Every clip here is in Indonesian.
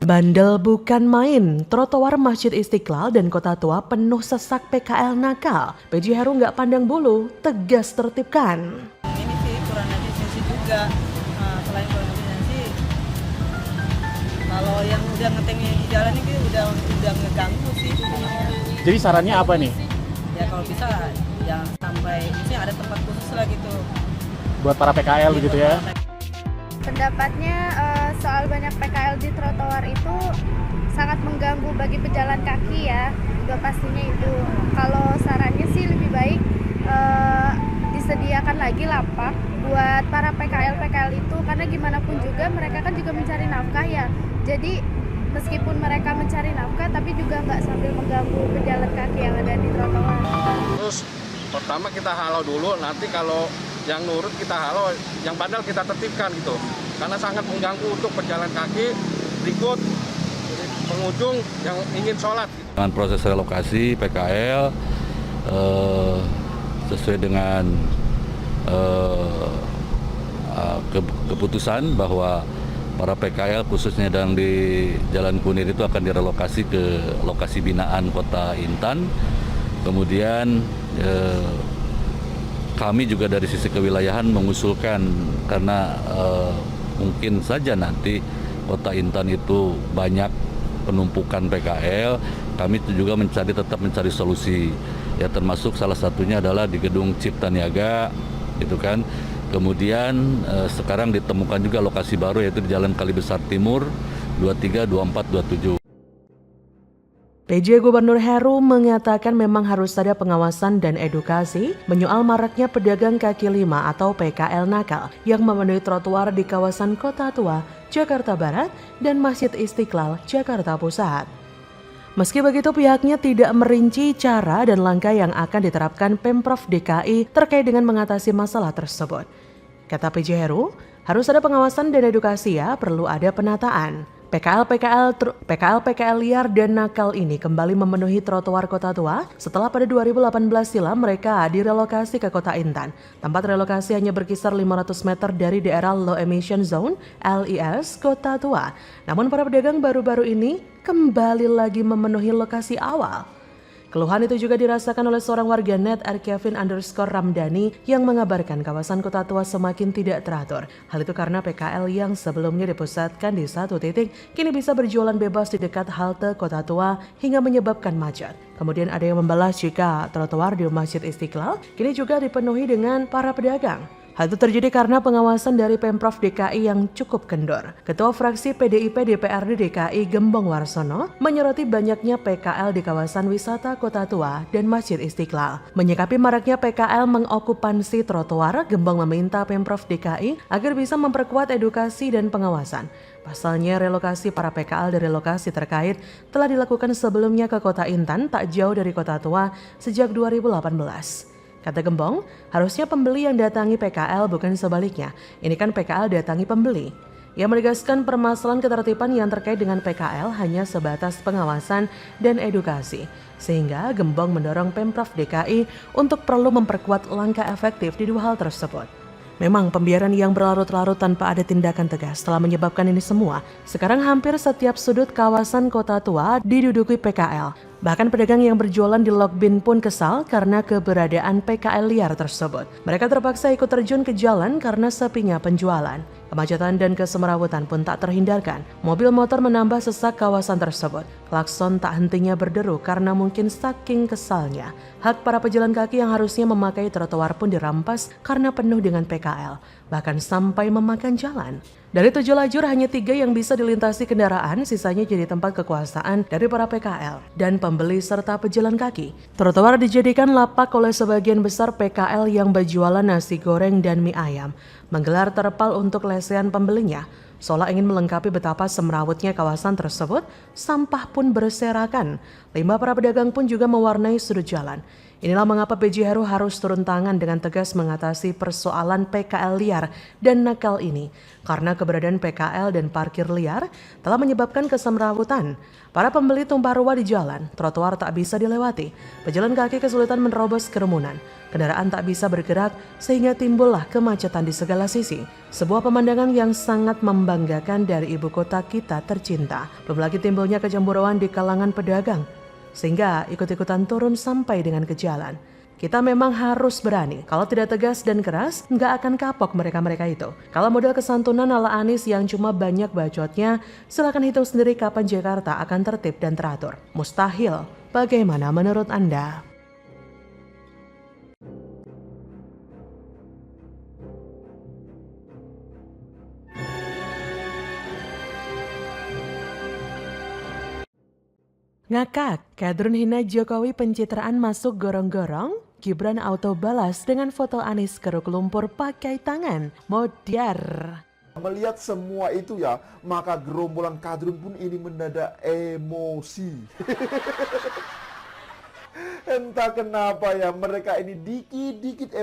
Bandel bukan main, trotoar Masjid Istiqlal dan Kota Tua penuh sesak PKL nakal. PJ Heru nggak pandang bulu, tegas tertibkan. Ini sih kurang efisiensi juga. Selain kurang efisiensi, kalau yang udah ngetengnya di jalan ini udah ngeganggu sih sebenarnya. Jadi sarannya apa nih? Ya kalau bisa jangan sampai ini ada tempat khusus lah gitu. Buat para PKL begitu ya? Pendapatnya soal banyak PKL di trotoar itu sangat mengganggu bagi pejalan kaki ya, juga pastinya itu. Kalau sarannya sih lebih baik disediakan lagi lapak buat para PKL itu, karena gimana pun juga mereka kan juga mencari nafkah ya. Jadi meskipun mereka mencari nafkah tapi juga nggak sambil mengganggu pejalan kaki yang ada di trotoar. Terus pertama kita halau dulu, nanti kalau yang nurut kita halau, yang bandel kita tertibkan gitu. Karena sangat mengganggu untuk pejalan kaki, berikut pengunjung yang ingin sholat. Dengan proses relokasi PKL sesuai dengan keputusan bahwa para PKL khususnya yang di Jalan Kunir itu akan direlokasi ke lokasi binaan Kota Intan. Kemudian kami juga dari sisi kewilayahan mengusulkan karena mungkin saja nanti Kota Intan itu banyak penumpukan PKL, kami juga tetap mencari solusi. Ya termasuk salah satunya adalah di Gedung Cipta Niaga, gitu kan. Kemudian sekarang ditemukan juga lokasi baru yaitu di Jalan Kalibesar Timur 23, 24, 27. PJ Gubernur Heru mengatakan memang harus ada pengawasan dan edukasi menyoal maraknya pedagang kaki lima atau PKL nakal yang memenuhi trotoar di kawasan Kota Tua, Jakarta Barat dan Masjid Istiqlal, Jakarta Pusat. Meski begitu pihaknya tidak merinci cara dan langkah yang akan diterapkan Pemprov DKI terkait dengan mengatasi masalah tersebut. Kata PJ Heru, harus ada pengawasan dan edukasi ya, perlu ada penataan. PKL liar dan nakal ini kembali memenuhi trotoar Kota Tua setelah pada 2018 silam mereka direlokasi ke Kota Intan. Tempat relokasi hanya berkisar 500 meter dari daerah Low Emission Zone (LEZ) Kota Tua. Namun para pedagang baru-baru ini kembali lagi memenuhi lokasi awal. Keluhan itu juga dirasakan oleh seorang warganet @kevin_ramdhani yang mengabarkan kawasan Kota Tua semakin tidak teratur. Hal itu karena PKL yang sebelumnya dipusatkan di satu titik kini bisa berjualan bebas di dekat halte Kota Tua hingga menyebabkan macet. Kemudian ada yang membalas jika trotoar di Masjid Istiqlal kini juga dipenuhi dengan para pedagang. Hal itu terjadi karena pengawasan dari Pemprov DKI yang cukup kendor. Ketua fraksi PDIP DPRD DKI Gembong Warsono menyoroti banyaknya PKL di kawasan wisata Kota Tua dan Masjid Istiqlal. Menyikapi maraknya PKL mengokupansi trotoar, Gembong meminta Pemprov DKI agar bisa memperkuat edukasi dan pengawasan. Pasalnya relokasi para PKL dari lokasi terkait telah dilakukan sebelumnya ke Kota Intan tak jauh dari Kota Tua sejak 2018. Kata Gembong, harusnya pembeli yang datangi PKL bukan sebaliknya. Ini kan PKL datangi pembeli. Ia menegaskan permasalahan ketertiban yang terkait dengan PKL hanya sebatas pengawasan dan edukasi. Sehingga Gembong mendorong Pemprov DKI untuk perlu memperkuat langkah efektif di dua hal tersebut. Memang pembiaran yang berlarut-larut tanpa ada tindakan tegas telah menyebabkan ini semua. Sekarang hampir setiap sudut kawasan Kota Tua diduduki PKL. Bahkan pedagang yang berjualan di Lokbin pun kesal karena keberadaan PKL liar tersebut. Mereka terpaksa ikut terjun ke jalan karena sepinya penjualan. Kemacetan dan kesemerawutan pun tak terhindarkan. Mobil motor menambah sesak kawasan tersebut. Klakson tak hentinya berderu karena mungkin saking kesalnya. Hak para pejalan kaki yang harusnya memakai trotoar pun dirampas karena penuh dengan PKL. Bahkan sampai memakan jalan. Dari 7 lajur hanya 3 yang bisa dilintasi kendaraan, sisanya jadi tempat kekuasaan dari para PKL dan pembeli serta pejalan kaki. Trotoar dijadikan lapak oleh sebagian besar PKL yang berjualan nasi goreng dan mie ayam, menggelar terpal untuk lesehan pembelinya. Seolah ingin melengkapi betapa semerawutnya kawasan tersebut, sampah pun berserakan. Limbah para pedagang pun juga mewarnai sudut jalan. Inilah mengapa PJ Heru harus turun tangan dengan tegas mengatasi persoalan PKL liar dan nakal ini. Karena keberadaan PKL dan parkir liar telah menyebabkan kesemrawutan. Para pembeli tumpah ruah di jalan, trotoar tak bisa dilewati. Pejalan kaki kesulitan menerobos kerumunan. Kendaraan tak bisa bergerak sehingga timbullah kemacetan di segala sisi. Sebuah pemandangan yang sangat membanggakan dari ibu kota kita tercinta. Belum lagi timbulnya kecemburuan di kalangan pedagang. Sehingga ikut-ikutan turun sampai dengan ke jalan. Kita memang harus berani. Kalau tidak tegas dan keras, nggak akan kapok mereka-mereka itu. Kalau model kesantunan ala Anies yang cuma banyak bacotnya, silakan hitung sendiri kapan Jakarta akan tertib dan teratur. Mustahil. Bagaimana menurut Anda? Ngakak, kadrun hina Jokowi pencitraan masuk gorong-gorong, Gibran auto balas dengan foto Anies keruk lumpur pakai tangan, modar. Melihat semua itu ya, maka gerombolan kadrun pun ini mendadak emosi. Entah kenapa ya, mereka ini dikit-dikit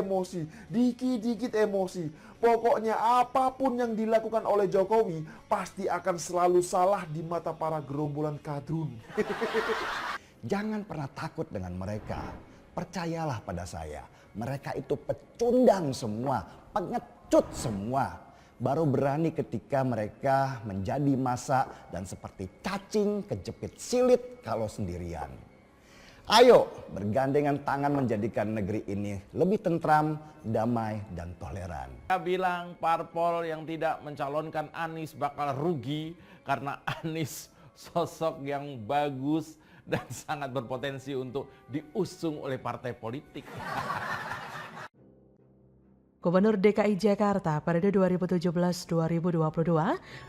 emosi. Pokoknya apapun yang dilakukan oleh Jokowi pasti akan selalu salah di mata para gerombolan kadrun. Jangan pernah takut dengan mereka. Percayalah pada saya. Mereka itu pecundang semua, pengecut semua. Baru berani ketika mereka menjadi massa dan seperti cacing kejepit silit kalau sendirian. Ayo bergandengan tangan menjadikan negeri ini lebih tentram, damai, dan toleran. Saya bilang parpol yang tidak mencalonkan Anies bakal rugi karena Anies sosok yang bagus dan sangat berpotensi untuk diusung oleh partai politik. Gubernur DKI Jakarta periode 2017-2022,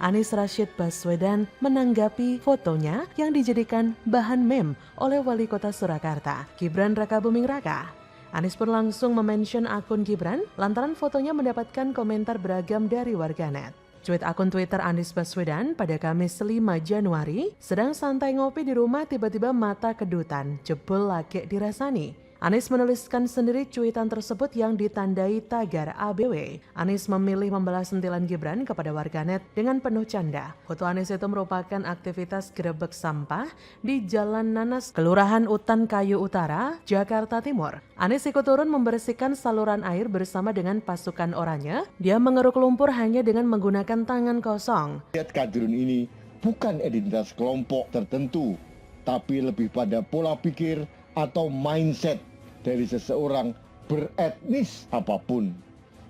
Anies Rashid Baswedan menanggapi fotonya yang dijadikan bahan meme oleh Wali Kota Surakarta, Gibran Rakabuming Raka. Anies pun langsung memention akun Gibran lantaran fotonya mendapatkan komentar beragam dari warganet. Tweet akun Twitter Anies Baswedan pada Kamis 5 Januari, sedang santai ngopi di rumah tiba-tiba mata kedutan, jebol lagi dirasani. Anies menuliskan sendiri cuitan tersebut yang ditandai tagar ABW. Anies memilih membalas sentilan Gibran kepada warganet dengan penuh canda. Foto Anies itu merupakan aktivitas gerebek sampah di Jalan Nanas, Kelurahan Utan Kayu Utara, Jakarta Timur. Anies ikut turun membersihkan saluran air bersama dengan pasukan oranye. Dia mengeruk lumpur hanya dengan menggunakan tangan kosong. Lihat kadrun ini bukan identitas kelompok tertentu, tapi lebih pada pola pikir atau mindset dari seseorang beretnis apapun.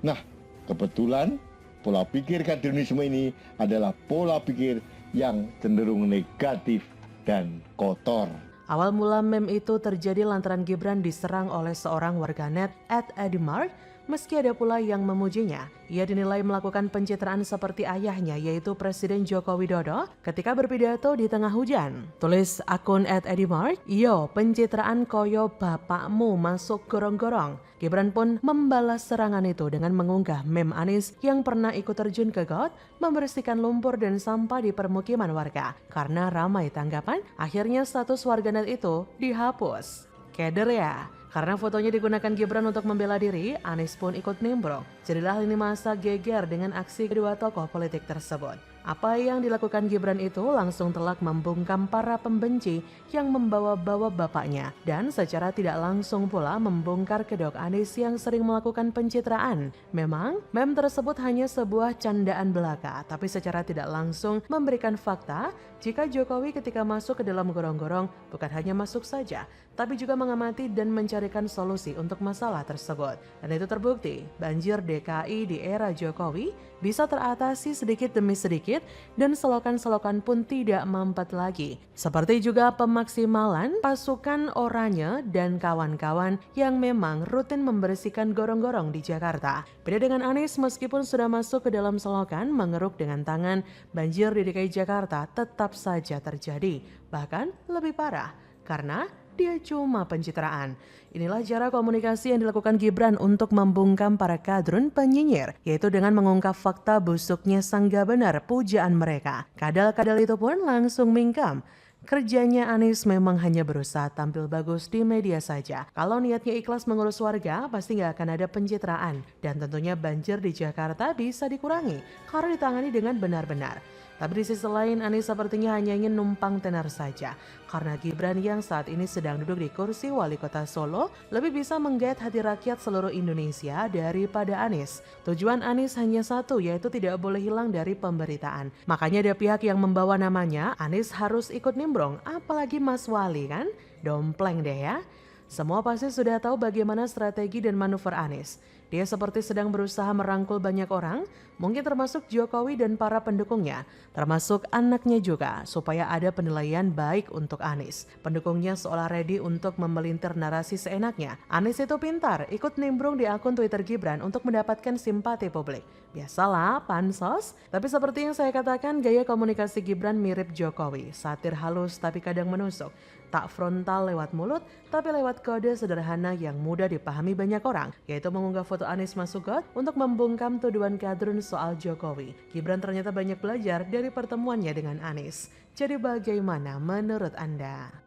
Nah, kebetulan pola pikir kadrunisme ini adalah pola pikir yang cenderung negatif dan kotor. Awal mula meme itu terjadi lantaran Gibran diserang oleh seorang warganet @edimart, meski ada pula yang memujinya. Ia dinilai melakukan pencitraan seperti ayahnya, yaitu Presiden Joko Widodo ketika berpidato di tengah hujan. Tulis akun @edimart, "Yo, pencitraan koyo bapakmu masuk gorong-gorong." Gibran pun membalas serangan itu dengan mengunggah meme Anies yang pernah ikut terjun ke got membersihkan lumpur dan sampah di permukiman warga. Karena ramai tanggapan, akhirnya status warganet itu dihapus. Keder ya. Karena fotonya digunakan Gibran untuk membela diri, Anies pun ikut nimbrung. Jadilah lini masa geger dengan aksi kedua tokoh politik tersebut. Apa yang dilakukan Gibran itu langsung telak membungkam para pembenci yang membawa-bawa bapaknya. Dan secara tidak langsung pula membongkar kedok Anies yang sering melakukan pencitraan. Memang, meme tersebut hanya sebuah candaan belaka, tapi secara tidak langsung memberikan fakta jika Jokowi ketika masuk ke dalam gorong-gorong bukan hanya masuk saja, tapi juga mengamati dan mencarikan solusi untuk masalah tersebut. Dan itu terbukti, banjir DKI di era Jokowi bisa teratasi sedikit demi sedikit dan selokan-selokan pun tidak mampet lagi. Seperti juga pemaksimalan pasukan oranye dan kawan-kawan yang memang rutin membersihkan gorong-gorong di Jakarta. Beda dengan Anies, meskipun sudah masuk ke dalam selokan mengeruk dengan tangan, banjir di DKI Jakarta tetap saja terjadi. Bahkan lebih parah, karena dia cuma pencitraan. Inilah cara komunikasi yang dilakukan Gibran untuk membungkam para kadrun penyinyir, yaitu dengan mengungkap fakta busuknya sangga benar pujaan mereka. Kadal-kadal itu pun langsung mingkam. Kerjanya Anies memang hanya berusaha tampil bagus di media saja. Kalau niatnya ikhlas mengurus warga, pasti nggak akan ada pencitraan. Dan tentunya banjir di Jakarta bisa dikurangi karena ditangani dengan benar-benar. Tapi di sisi lain, Anies sepertinya hanya ingin numpang tenar saja. Karena Gibran yang saat ini sedang duduk di kursi wali kota Solo lebih bisa menggait hati rakyat seluruh Indonesia daripada Anies. Tujuan Anies hanya satu, yaitu tidak boleh hilang dari pemberitaan. Makanya ada pihak yang membawa namanya, Anies harus ikut nimbrung. Apalagi Mas Wali kan? Dompleng deh ya. Semua pasti sudah tahu bagaimana strategi dan manuver Anies. Dia seperti sedang berusaha merangkul banyak orang, mungkin termasuk Jokowi dan para pendukungnya, termasuk anaknya juga, supaya ada penilaian baik untuk Anies. Pendukungnya seolah ready untuk memelintir narasi seenaknya. Anies itu pintar, ikut nimbrung di akun Twitter Gibran untuk mendapatkan simpati publik. Biasalah, pansos. Tapi seperti yang saya katakan, gaya komunikasi Gibran mirip Jokowi. Satir halus tapi kadang menusuk. Tak frontal lewat mulut, tapi lewat kode sederhana yang mudah dipahami banyak orang, yaitu mengunggah foto Anies masuk got untuk membungkam tuduhan kadrun soal Jokowi. Gibran ternyata banyak belajar dari pertemuannya dengan Anies. Jadi bagaimana menurut Anda?